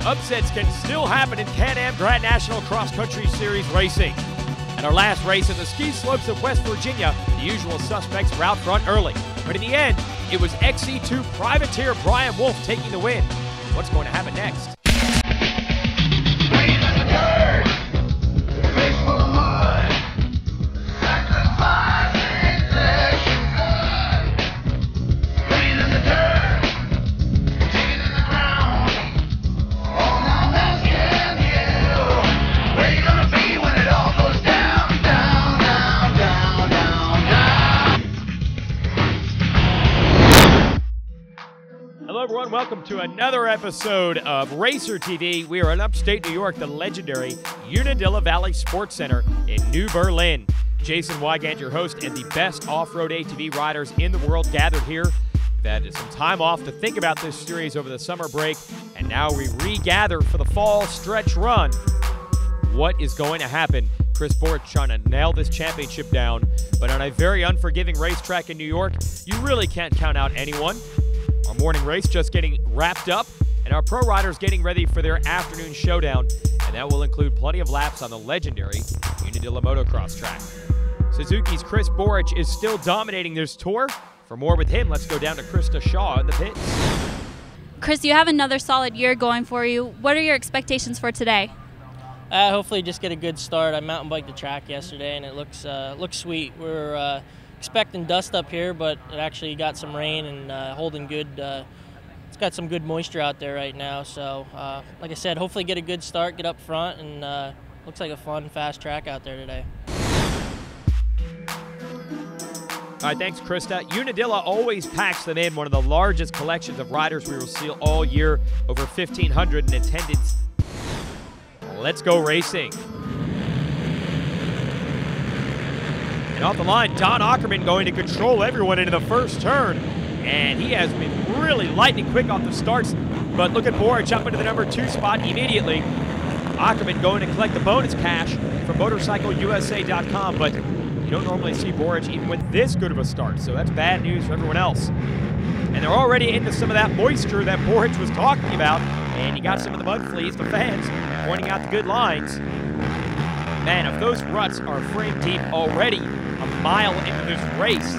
Upsets can still happen in Can-Am Grand National Cross Country Series racing. At our last race in the ski slopes of West Virginia, the usual suspects were out front early. But in the end, it was XC2 privateer Brian Wolf taking the win. What's going to happen next? Hello everyone, welcome to another episode of Racer TV. We are in upstate New York, the legendary Unadilla Valley Sports Center in New Berlin. Jason Wygant, your host, and the best off-road ATV riders in the world gathered here. We've had some time off to think about this series over the summer break, and now we regather for the fall stretch run. What is going to happen? Chris Borich trying to nail this championship down, but on a very unforgiving racetrack in New York, you really can't count out anyone. Our morning race just getting wrapped up, and our pro riders getting ready for their afternoon showdown, and that will include plenty of laps on the legendary Unadilla motocross track. Suzuki's Chris Borich is still dominating this tour. For more with him, let's go down to Krista Shaw in the pits. Chris, you have another solid year going for you. What are your expectations for today? Hopefully just get a good start. I mountain biked the track yesterday, and it looks sweet. We're expecting dust up here, but it actually got some rain and holding good. It's got some good moisture out there right now. So, like I said, hopefully get a good start, get up front, and looks like a fun, fast track out there today. All right, thanks, Krista. Unadilla always packs them in, one of the largest collections of riders we will see all year, over 1,500 in attendance. Let's go racing. And off the line, Don Ackerman going to control everyone into the first turn. And he has been really lightning quick off the starts. But look at Borich up into the number 2 spot immediately. Ackerman going to collect the bonus cash from MotorcycleUSA.com. But you don't normally see Borich even with this good of a start. So that's bad news for everyone else. And they're already into some of that moisture that Borich was talking about. And you got some of the mud fleas, the fans, pointing out the good lines. Man, if those ruts are frame deep already a mile into this race,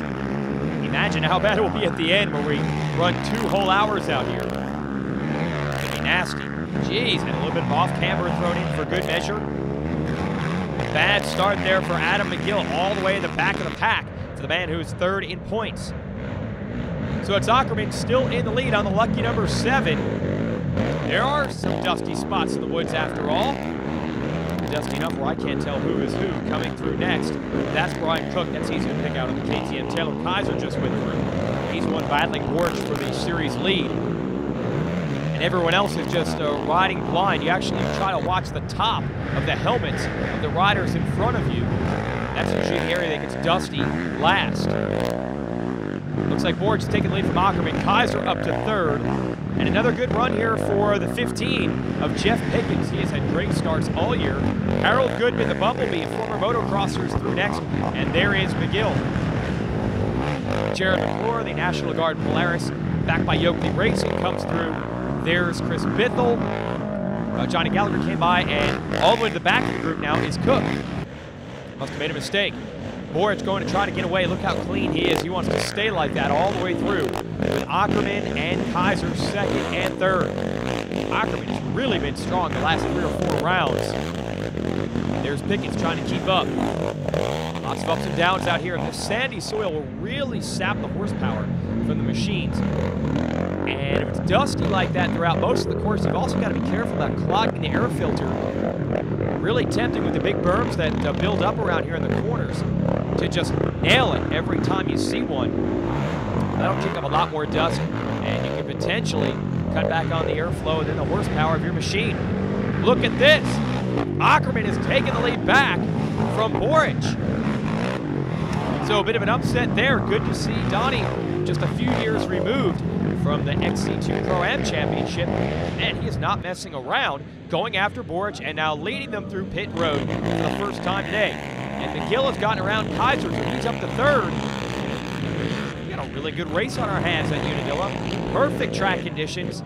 imagine how bad it will be at the end where we run 2 whole hours out here. It'll be nasty. Jeez, and a little bit of off-camber thrown in for good measure. Bad start there for Adam McGill, all the way in the back of the pack to the man who's 3rd in points. So it's Ackerman still in the lead on the lucky number 7. There are some dusty spots in the woods after all. Dusty enough where I can't tell who is who coming through next. That's Brian Cook. That's easy to pick out on the KTM. Taylor Kaiser just went through. He's one battling Borich for the series lead. And everyone else is just riding blind. You actually try to watch the top of the helmets of the riders in front of you. That's usually the area that gets dusty last. Looks like Borich is taking the lead from Ackerman. Kaiser up to 3rd. And another good run here for the 15 of Jeff Pickens. He has had great starts all year. Harold Goodman, the Bumblebee, former motocrossers, through next. And there is McGill. Jared McClure, the National Guard Polaris, backed by Yoakley Racing, comes through. There's Chris Bithell. Johnny Gallagher came by, and all the way to the back of the group now is Cook. Must have made a mistake. Borich going to try to get away. Look how clean he is. He wants to stay like that all the way through, with Ackerman and Kaiser 2nd and 3rd. Ackerman has really been strong the last 3 or 4 rounds. There's Pickens trying to keep up. Lots of ups and downs out here. The sandy soil will really sap the horsepower from the machines. And if it's dusty like that throughout most of the course, you've also got to be careful about clogging the air filter. Really tempting with the big berms that build up around here in the corners to just nail it every time you see one. That'll kick up a lot more dust, and you can potentially cut back on the airflow and then the horsepower of your machine. Look at this. Ackerman is taking the lead back from Borich. So a bit of an upset there. Good to see Donnie just a few years removed from the XC2 Pro-Am Championship. And he is not messing around, going after Borich and now leading them through pit road for the first time today. And McGill has gotten around Kaiser, so he's up to 3rd. We got a really good race on our hands at Unadilla. Perfect track conditions.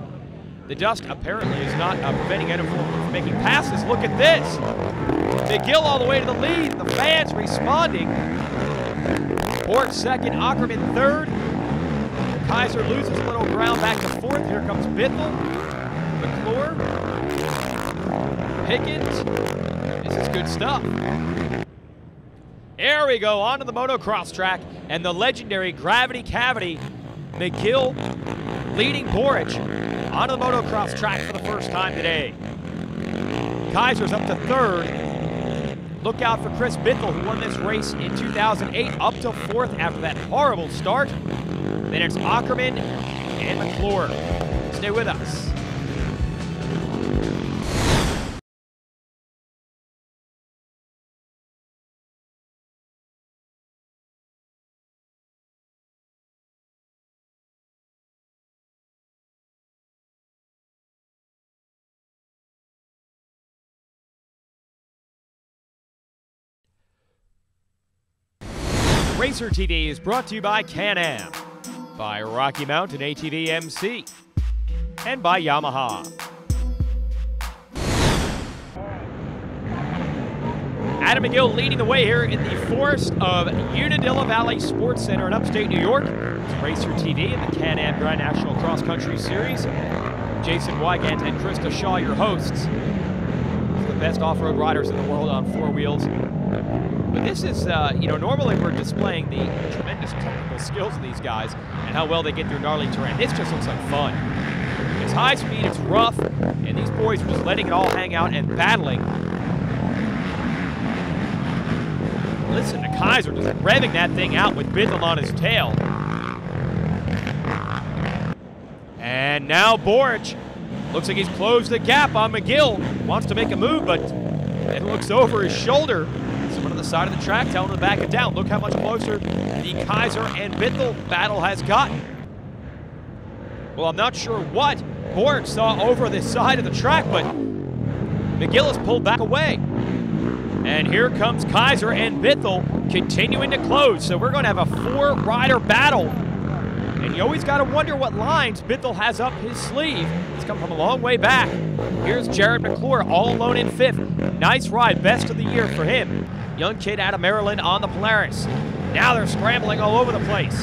The dust apparently is not preventing anyone from making passes. Look at this. McGill all the way to the lead. The fans responding. Bort second, Ackerman third. Kaiser loses a little ground back to fourth. Here comes Bithell, McClure, Pickens. This is good stuff. There we go, onto the motocross track, and the legendary Gravity Cavity. McGill leading Boric onto the motocross track for the first time today. Kaiser's up to third. Look out for Chris Bithell, who won this race in 2008, up to fourth after that horrible start. Then it's Ackerman and McClure. Stay with us. Racer TV is brought to you by Can-Am, by Rocky Mountain ATV MC, and by Yamaha. Adam McGill leading the way here in the forest of Unadilla Valley Sports Center in upstate New York. It's Racer TV and the Can-Am Grand National Cross Country Series. Jason Wygant and Krista Shaw, your hosts. The best off-road riders in the world on four wheels. But this is, normally we're displaying the tremendous technical skills of these guys and how well they get through gnarly terrain. This just looks like fun. It's high speed, it's rough, and these boys are just letting it all hang out and battling. Listen to Kaiser just revving that thing out with Bithell on his tail. And now Boric looks like he's closed the gap on McGill. Wants to make a move, but it looks over his shoulder. Someone on the side of the track telling him to back it down. Look how much closer the Kaiser and Bithell battle has gotten. Well, I'm not sure what Boric saw over this side of the track, but McGill has pulled back away. And here comes Kaiser and Bithell continuing to close. So we're going to have a four-rider battle. And you always got to wonder what lines Bithell has up his sleeve. He's come from a long way back. Here's Jared McClure all alone in fifth. Nice ride, best of the year for him. Young kid out of Maryland on the Polaris. Now they're scrambling all over the place.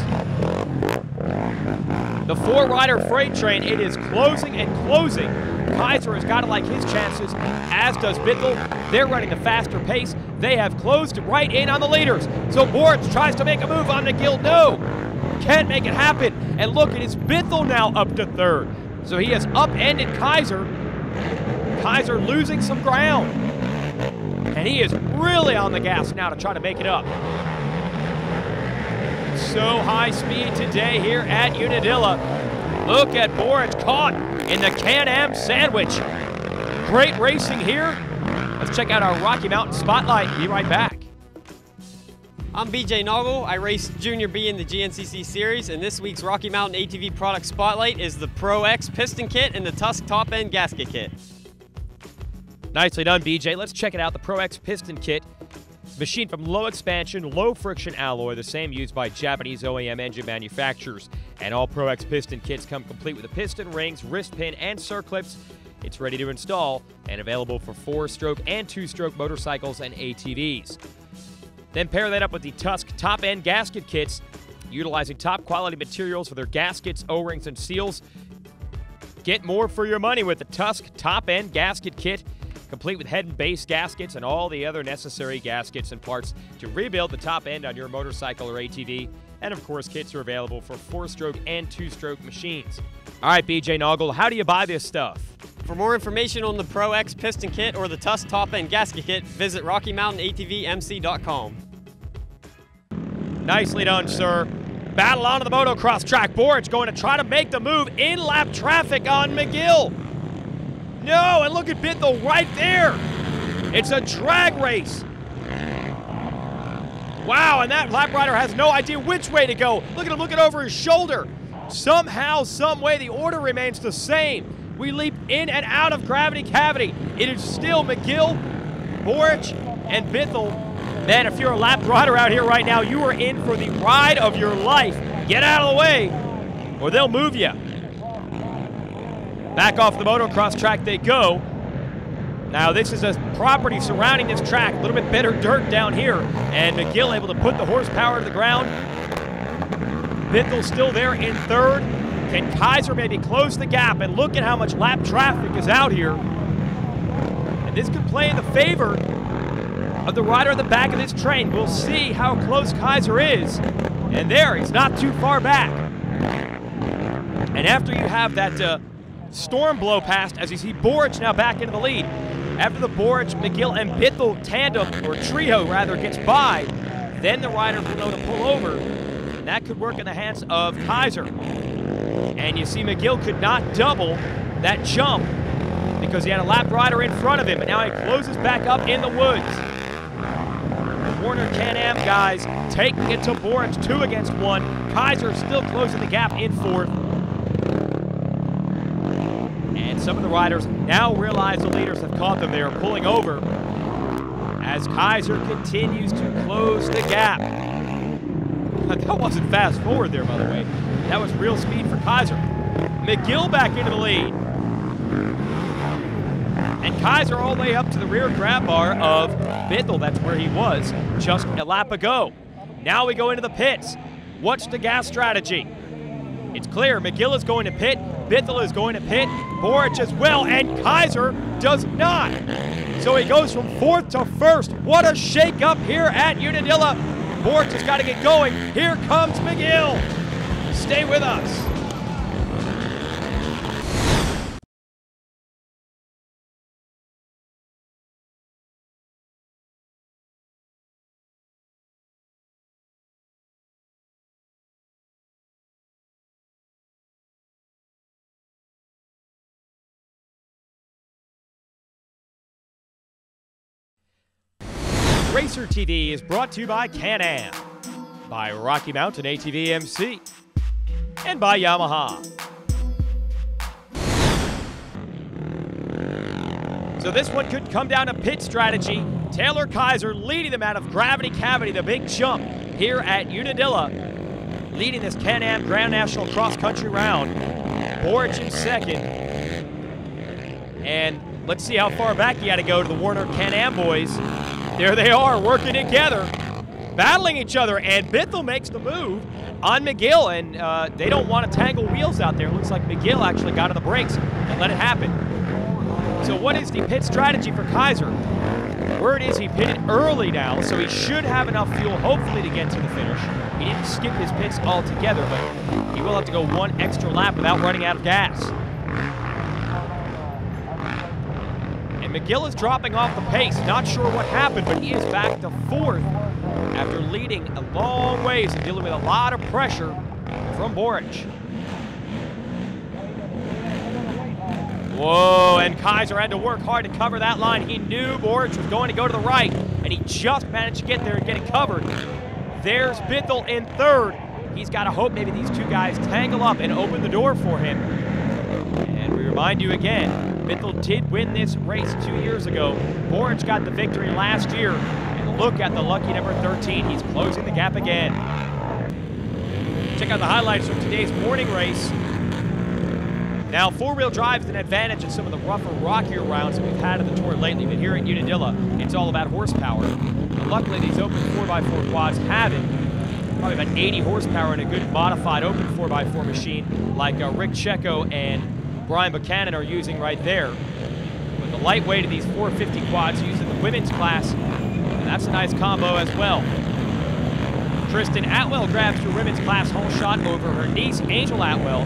The four-rider freight train, it is closing and closing. Kaiser has got to like his chances, as does Bithell. They're running the faster pace. They have closed right in on the leaders. So Boric tries to make a move on McGill. No, can't make it happen. And look, it is Bithell now up to third. So he has upended Kaiser. Kaiser losing some ground. And he is really on the gas now to try to make it up. So high speed today here at Unadilla. Look at Boric caught in the Can-Am sandwich. Great racing here. Let's check out our Rocky Mountain Spotlight. Be right back. I'm BJ Noggle. I race Junior B in the GNCC series, and this week's Rocky Mountain ATV product spotlight is the Pro X piston kit and the Tusk top end gasket kit. Nicely done, BJ. Let's check it out, the Pro X piston kit. Machined from low expansion, low friction alloy, the same used by Japanese OEM engine manufacturers. And all Pro X piston kits come complete with the piston rings, wrist pin, and circlips. It's ready to install and available for 4-stroke and 2-stroke motorcycles and ATVs. Then pair that up with the Tusk top-end gasket kits, utilizing top-quality materials for their gaskets, O-rings, and seals. Get more for your money with the Tusk top-end gasket kit, complete with head and base gaskets and all the other necessary gaskets and parts to rebuild the top end on your motorcycle or ATV. And of course, kits are available for 4-stroke and 2-stroke machines. All right, BJ Noggle, how do you buy this stuff? For more information on the Pro X piston kit or the Tusk top end gasket kit, visit RockyMountainATVMC.com. Nicely done, sir. Battle onto the motocross track. Boric going to try to make the move in lap traffic on McGill. No, and look at Bithell right there. It's a drag race. Wow, and that lap rider has no idea which way to go. Look at him looking over his shoulder. Somehow, some way, the order remains the same. We leap in and out of Gravity Cavity. It is still McGill, Boric, and Bithell. Man, if you're a lap rider out here right now, you are in for the ride of your life. Get out of the way, or they'll move you. Back off the motocross track they go. Now this is a property surrounding this track, a little bit better dirt down here, and McGill able to put the horsepower to the ground. Bithell still there in third. Can Kaiser maybe close the gap? And look at how much lap traffic is out here. And this could play in the favor of the rider at the back of this train. We'll see how close Kaiser is. And there, he's not too far back. And after you have that storm blow past, as you see Borich now back into the lead. After the Borich, McGill, and Bithell tandem, or trio rather, gets by, then the riders will know to pull over. And that could work in the hands of Kaiser. And you see McGill could not double that jump because he had a lap rider in front of him, and now he closes back up in the woods. The Warner Can-Am guys taking it to Borich, 2 against 1. Kaiser still closing the gap in 4th. And some of the riders now realize the leaders have caught them. They are pulling over as Kaiser continues to close the gap. That wasn't fast forward there, by the way. That was real speed for Kaiser. McGill back into the lead. And Kaiser all the way up to the rear grab bar of Bithell. That's where he was just a lap ago. Now we go into the pits. What's the gas strategy? It's clear. McGill is going to pit. Bithell is going to pit. Borich as well. And Kaiser does not. So he goes from 4th to 1st. What a shake-up here at Unadilla. Borich has got to get going. Here comes McGill. Stay with us. Racer TV is brought to you by Can-Am, by Rocky Mountain ATV MC, and by Yamaha. So this one could come down to pit strategy. Taylor Kaiser leading them out of Gravity Cavity, the big jump here at Unadilla, leading this Can-Am Grand National Cross Country Round. Borich in 2nd. And let's see how far back you got to go to the Warner Can-Am boys. There they are, working together, battling each other, and Bithell makes the move on McGill, and they don't want to tangle wheels out there. It looks like McGill actually got on the brakes and let it happen. So what is the pit strategy for Kaiser? Word is he pitted early now, so he should have enough fuel, hopefully, to get to the finish. He didn't skip his pits altogether, but he will have to go 1 extra lap without running out of gas. McGill is dropping off the pace. Not sure what happened, but he is back to 4th after leading a long ways and dealing with a lot of pressure from Borich. Whoa, and Kaiser had to work hard to cover that line. He knew Borich was going to go to the right, and he just managed to get there and get it covered. There's Bithell in 3rd. He's got to hope maybe these 2 guys tangle up and open the door for him. And we remind you again, Bithell did win this race 2 years ago. Borich got the victory last year. And look at the lucky number 13. He's closing the gap again. Check out the highlights from today's morning race. Now, 4-wheel drive is an advantage in some of the rougher, rockier rounds that we've had at the Tour lately, but here at Unadilla, it's all about horsepower. And luckily, these open 4x4 quads have it. Probably about 80 horsepower in a good modified open 4x4 machine like Rick Checo and Brian Buchanan are using right there. With the lightweight of these 450 quads used in the women's class, and that's a nice combo as well. Tristan Atwell grabs her women's class hole shot over her niece, Angel Atwell.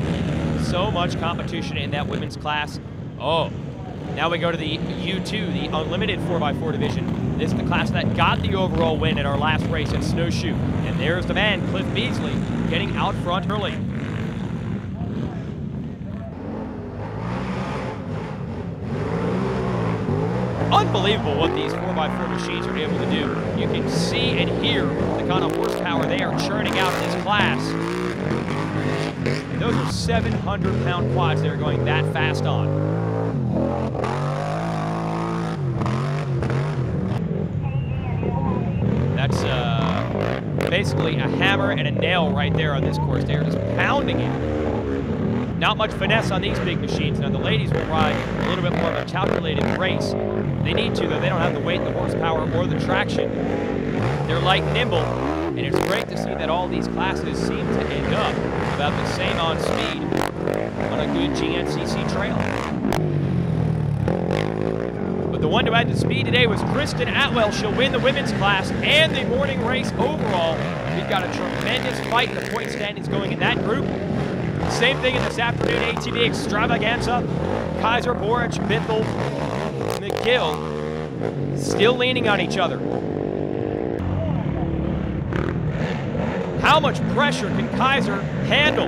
So much competition in that women's class. Oh, now we go to the U2, the unlimited 4x4 division. This is the class that got the overall win in our last race at Snowshoe. And there's the man, Cliff Beasley, getting out front early. Unbelievable what these 4x4 machines are able to do. You can see and hear the kind of horsepower they are churning out in this class. And those are 700-pound quads they're going that fast on. That's basically a hammer and a nail right there on this course. They're just pounding it. Not much finesse on these big machines. Now the ladies will ride a little bit more of a calculated race. They need to, though. They don't have the weight, the horsepower, or the traction. They're light and nimble, and it's great to see that all these classes seem to end up about the same on speed on a good GNCC trail. But the one who had the speed today was Kristen Atwell. She'll win the women's class and the morning race overall. We've got a tremendous fight in the point standings going in that group. Same thing in this afternoon ATV extravaganza. Kaiser, Boric, Bithel, McGill still leaning on each other. How much pressure can Kaiser handle?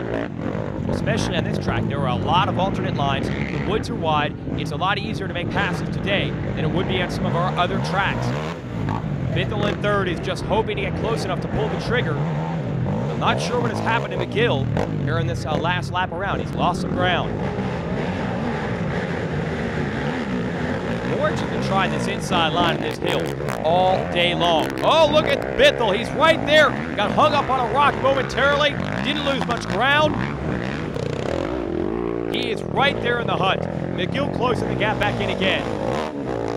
Especially on this track, there are a lot of alternate lines. The woods are wide. It's a lot easier to make passes today than it would be on some of our other tracks. Bithel in third is just hoping to get close enough to pull the trigger. I'm not sure what has happened to McGill here in this last lap around. He's lost some ground. Boric has been trying this inside line of this hill all day long. Oh, look at Bithel. He's right there. Got hung up on a rock momentarily. Didn't lose much ground. He is right there in the hunt. McGill closing the gap back in again.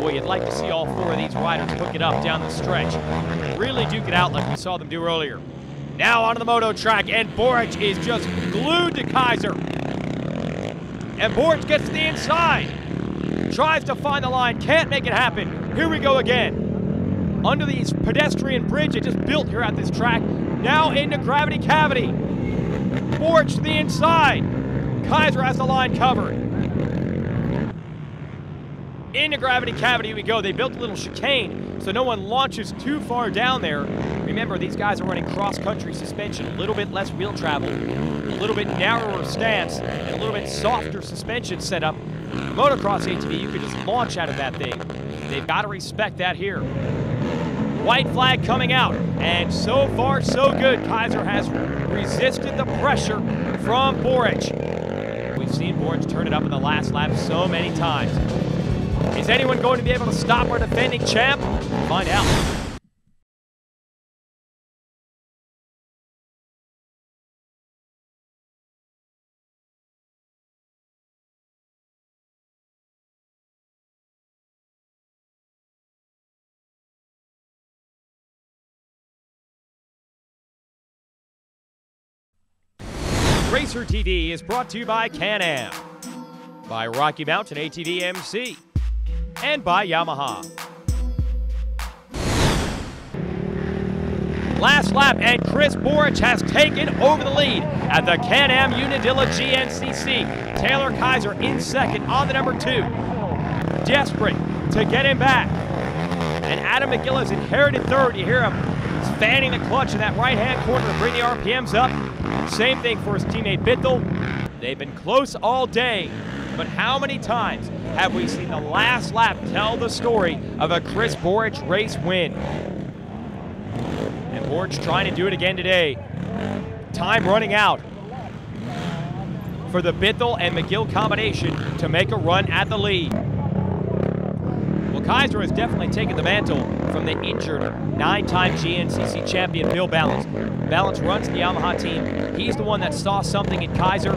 Boy, you'd like to see all four of these riders hook it up down the stretch. Really duke it out like we saw them do earlier. Now onto the moto track, and Boric is just glued to Kaiser. And Boric gets to the inside. Tries to find the line, can't make it happen. Here we go again. Under these pedestrian bridge they just built here at this track. Now into gravity cavity. Boric to the inside. Kaiser has the line covered. Into gravity cavity we go. They built a little chicane so no one launches too far down there. Remember, these guys are running cross-country suspension, a little bit less wheel travel, a little bit narrower stance, and a little bit softer suspension setup. Motocross ATV, you could just launch out of that thing. They've got to respect that here. White flag coming out, and so far so good. Kaiser has resisted the pressure from Boric. We've seen Boric turn it up in the last lap so many times. Is anyone going to be able to stop our defending champ? Find out. Racer TV is brought to you by Can-Am, by Rocky Mountain ATV MC, and by Yamaha. Last lap, and Chris Boric has taken over the lead at the Can-Am Unadilla GNCC. Taylor Kaiser in second on the number 2. Desperate to get him back. And Adam McGill has inherited third. You hear him fanning the clutch in that right-hand corner to bring the RPMs up. Same thing for his teammate Bithel. They've been close all day, but how many times have we seen the last lap tell the story of a Chris Boric race win? And Boric trying to do it again today. Time running out for the Bithel and McGill combination to make a run at the lead. Well, Kaiser has definitely taken the mantle from the injured 9-time GNCC champion Bill Balance. Balance runs the Yamaha team. He's the one that saw something in Kaiser.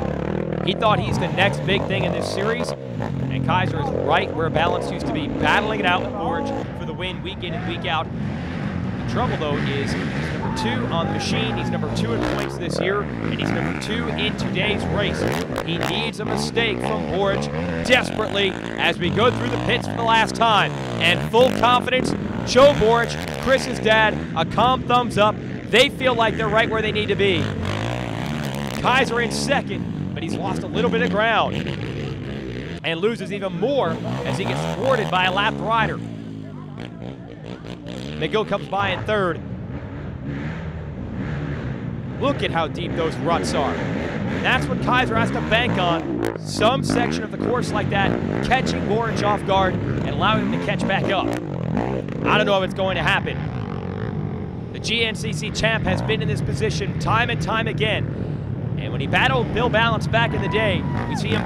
He thought he's the next big thing in this series, and Kaiser is right where Balance used to be, battling it out with Boric for the win week in and week out. The trouble, though, is he's number 2 on the machine. He's number 2 in points this year, and he's number 2 in today's race. He needs a mistake from Boric desperately as we go through the pits for the last time. And full confidence, Joe Boric, Chris's dad, a calm thumbs up. They feel like they're right where they need to be. Kaiser in second, but he's lost a little bit of ground and loses even more as he gets thwarted by a lapped rider. McGill comes by in third. Look at how deep those ruts are. And that's what Kaiser has to bank on. Some section of the course like that, catching Boric off guard and allowing him to catch back up. I don't know if it's going to happen. The GNCC champ has been in this position time and time again. And when he battled Bill Balance back in the day, we see him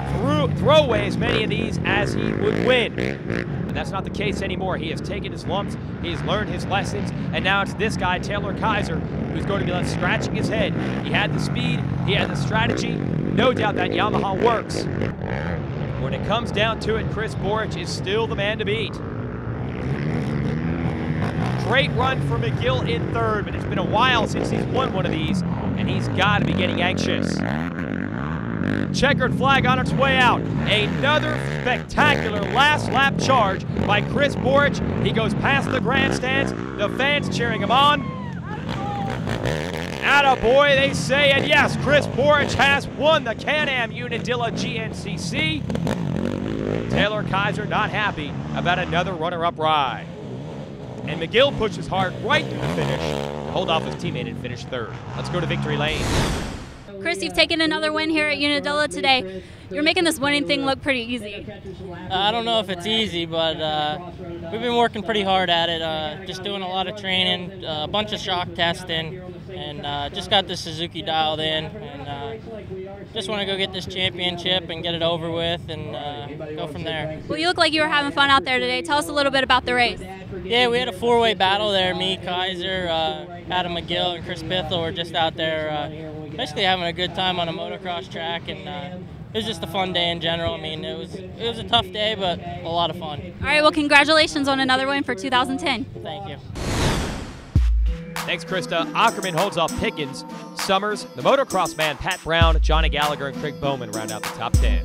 throw away as many of these as he would win. And that's not the case anymore. He has taken his lumps, he has learned his lessons, and now it's this guy, Taylor Kaiser, who's going to be left scratching his head. He had the speed, he had the strategy, no doubt that Yamaha works. When it comes down to it, Chris Boric is still the man to beat. Great run for McGill in third, but it's been a while since he's won one of these, and he's got to be getting anxious. Checkered flag on its way out. Another spectacular last lap charge by Chris Boric. He goes past the grandstands, the fans cheering him on. Attaboy, they say, and yes, Chris Boric has won the Can-Am Unadilla GNCC. Taylor Kaiser not happy about another runner-up ride. And McGill pushes hard right through the finish to hold off his teammate and finish third. Let's go to victory lane. Chris, you've taken another win here at Unadilla today. You're making this winning thing look pretty easy. I don't know if it's easy, but we've been working pretty hard at it. Just doing a lot of training, a bunch of shock testing, and just got the Suzuki dialed in. And just want to go get this championship and get it over with and go from there. Well, you look like you were having fun out there today. Tell us a little bit about the race. Yeah, we had a four-way battle there. Me, Kaiser, Adam McGill, and Chris Bithell were just out there basically having a good time on a motocross track, and it was just a fun day in general. I mean, it was a tough day, but a lot of fun. All right, well, congratulations on another win for 2010. Thank you. Thanks, Krista. Ackerman holds off Pickens. Summers, the motocross man, Pat Brown, Johnny Gallagher, and Craig Bowman round out the top 10.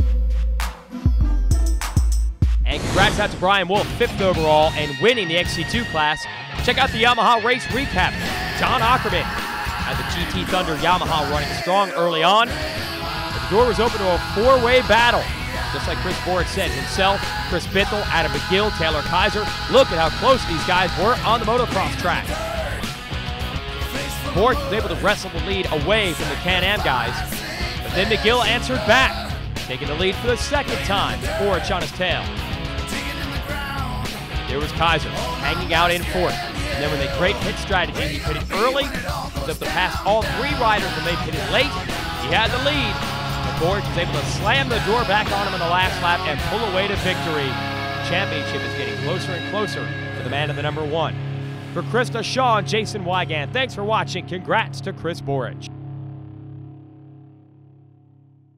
And congrats out to Brian Wolf, 5th overall and winning the XC2 class. Check out the Yamaha race recap. John Ackerman had the GT Thunder Yamaha running strong early on. But the door was open to a 4-way battle. Just like Chris Boric said himself, Chris Bithell, Adam McGill, Taylor Kaiser. Look at how close these guys were on the motocross track. Boric was able to wrestle the lead away from the Can-Am guys. But then McGill answered back, taking the lead for the second time, Boric on his tail. There was Kaiser, hanging out in fourth. And then with a great pit strategy, he pitted early, was able to pass all 3 riders when they pitted late. He had the lead, but Boric was able to slam the door back on him in the last lap and pull away to victory. The championship is getting closer and closer to the man in the number 1. For Krista Shaw and Jason Wygant, thanks for watching. Congrats to Chris Boric.